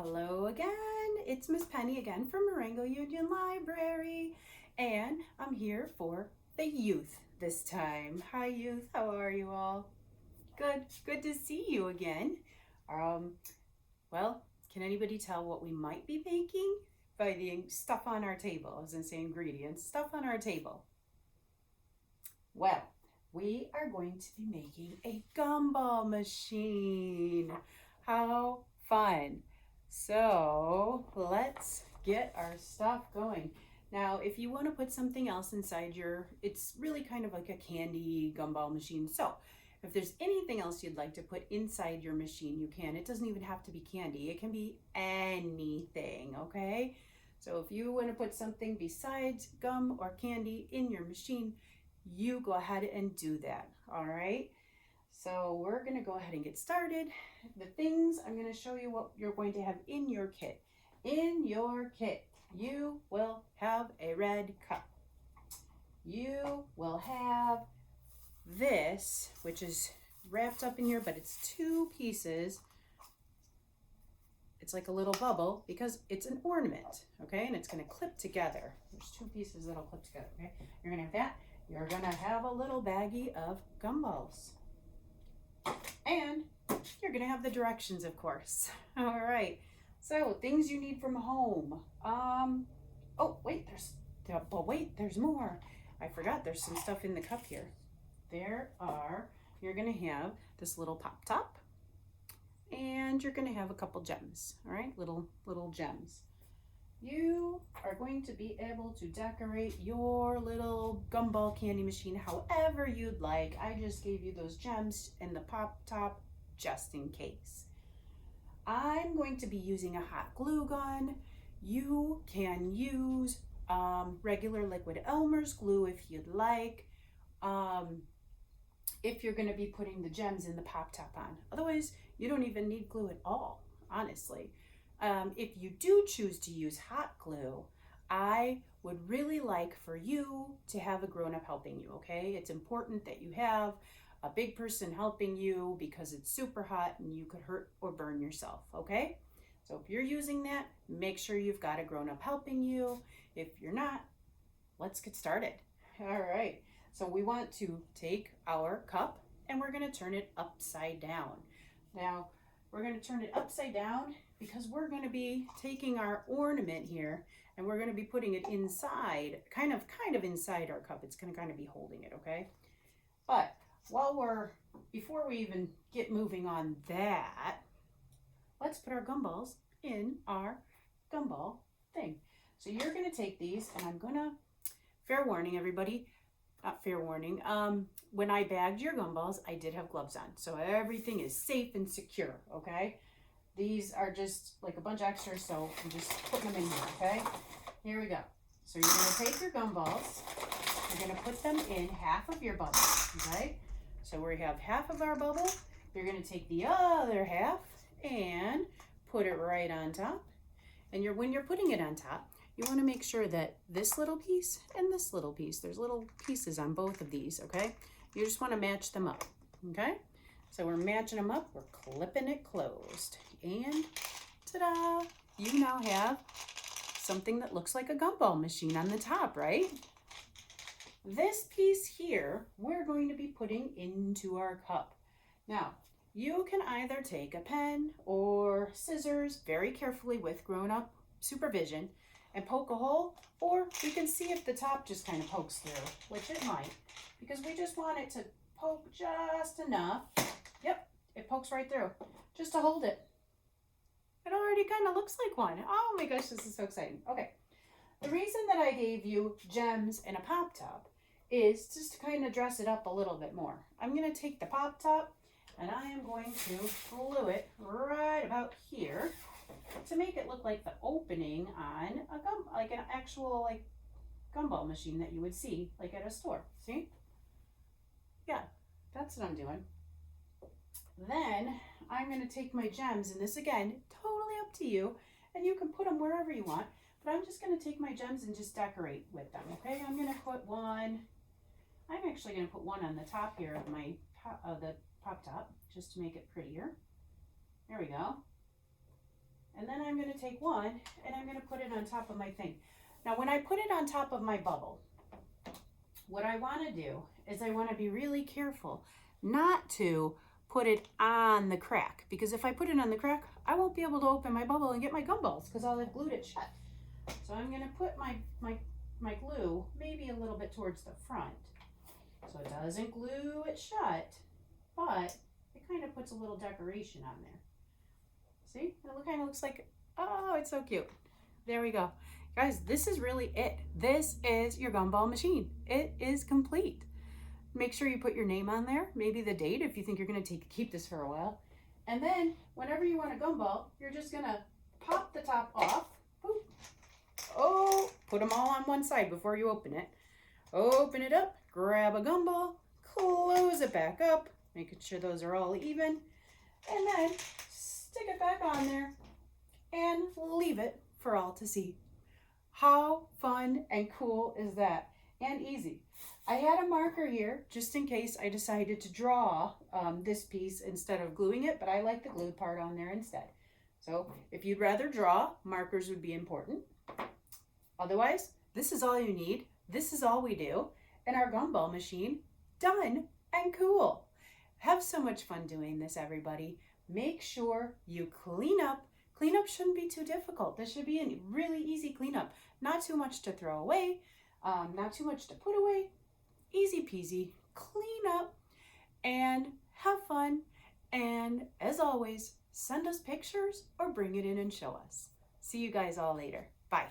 Hello again. It's Miss Penny again from Marengo-Union Library, and I'm here for the youth this time. Hi youth, how are you all? Good to see you again. Um, well, can anybody tell what we might be making by the stuff on our table? I was gonna say ingredients, stuff on our table. Well, we are going to be making a gumball machine. How fun. So let's get our stuff going. Now, if you want to put something else inside it's really kind of like a candy gumball machine. So if there's anything else you'd like to put inside your machine, you can. It doesn't even have to be candy. It can be anything, okay? So if you want to put something besides gum or candy in your machine, you go ahead and do that, all right? So we're gonna go ahead and get started. The things, I'm gonna show you what you're going to have in your kit. In your kit, you will have a red cup. You will have this, which is wrapped up in here, but it's two pieces. It's like a little bubble because it's an ornament, okay? And it's gonna clip together. There's two pieces that'll clip together, okay? You're gonna have that. You're gonna have a little baggie of gumballs. And you're gonna have the directions, of course. All right, so things you need from home. Oh, wait, there's more. I forgot there's some stuff in the cup here. You're gonna have this little pop top, and you're gonna have a couple gems, all right, little gems. You are going to be able to decorate your little gumball candy machine however you'd like. I just gave you those gems and the pop top just in case. I'm going to be using a hot glue gun. You can use regular liquid Elmer's glue if you'd like. If you're going to be putting the gems in the pop top on. Otherwise, you don't even need glue at all, honestly. If you do choose to use hot glue, I would really like for you to have a grown-up helping you, okay? It's important that you have a big person helping you because it's super hot and you could hurt or burn yourself, okay? So if you're using that, make sure you've got a grown-up helping you. If you're not, let's get started. All right, so we want to take our cup and we're gonna turn it upside down. Now, we're gonna turn it upside down because we're going to be taking our ornament here and we're going to be putting it inside, kind of inside our cup. It's going to kind of be holding it, okay? But before we even get moving on that, let's put our gumballs in our gumball thing. So you're going to take these, and I'm going to, fair warning everybody, not fair warning, when I bagged your gumballs, I did have gloves on. So everything is safe and secure, okay? These are just like a bunch of extras, so I'm just putting them in here, okay? Here we go. So you're gonna take your gumballs, you're gonna put them in half of your bubble, okay? So we have half of our bubble, you're gonna take the other half and put it right on top. And when you're putting it on top, you wanna make sure that this little piece and this little piece, there's little pieces on both of these, okay? You just wanna match them up, okay? So we're matching them up, we're clipping it closed. And ta-da, you now have something that looks like a gumball machine on the top, right? This piece here, we're going to be putting into our cup. Now, you can either take a pen or scissors very carefully with grown-up supervision and poke a hole, or you can see if the top just kind of pokes through, which it might, because we just want it to poke just enough. Yep, it pokes right through, just to hold it. It already kind of looks like one. Oh my gosh, this is so exciting. Okay, the reason that I gave you gems and a pop top is just to kind of dress it up a little bit more. I'm going to take the pop top and I am going to glue it right about here to make it look like the opening on like an actual like gumball machine that you would see like at a store. See? Yeah, that's what I'm doing. Then I'm going to take my gems, and this again, totally up to you, and you can put them wherever you want, but I'm just going to take my gems and just decorate with them, okay? I'm going to put one, I'm actually going to put one on the top here of the pop top, just to make it prettier. There we go. And then I'm going to take one and I'm going to put it on top of my thing. Now, when I put it on top of my bubble, what I want to do is I want to be really careful not to put it on the crack, because if I put it on the crack, I won't be able to open my bubble and get my gumballs because I'll have glued it shut. So I'm going to put my glue maybe a little bit towards the front so it doesn't glue it shut, but it kind of puts a little decoration on there. See, it kind of looks like, oh, it's so cute. There we go. Guys, this is really it. This is your gumball machine. It is complete. Make sure you put your name on there, maybe the date if you think you're going to keep this for a while. And then whenever you want a gumball, you're just going to pop the top off. Boop. Oh, put them all on one side before you open it. Open it up, grab a gumball, close it back up, making sure those are all even, and then stick it back on there and leave it for all to see. How fun and cool is that? And easy. I had a marker here just in case I decided to draw this piece instead of gluing it, but I like the glue part on there instead. So if you'd rather draw, markers would be important. Otherwise, this is all you need. This is all we do. And our gumball machine, done and cool. Have so much fun doing this, everybody. Make sure you clean up. Cleanup shouldn't be too difficult. This should be a really easy cleanup. Not too much to throw away, not too much to put away. Easy peasy, clean up and have fun. And as always, send us pictures or bring it in and show us. See you guys all later. Bye.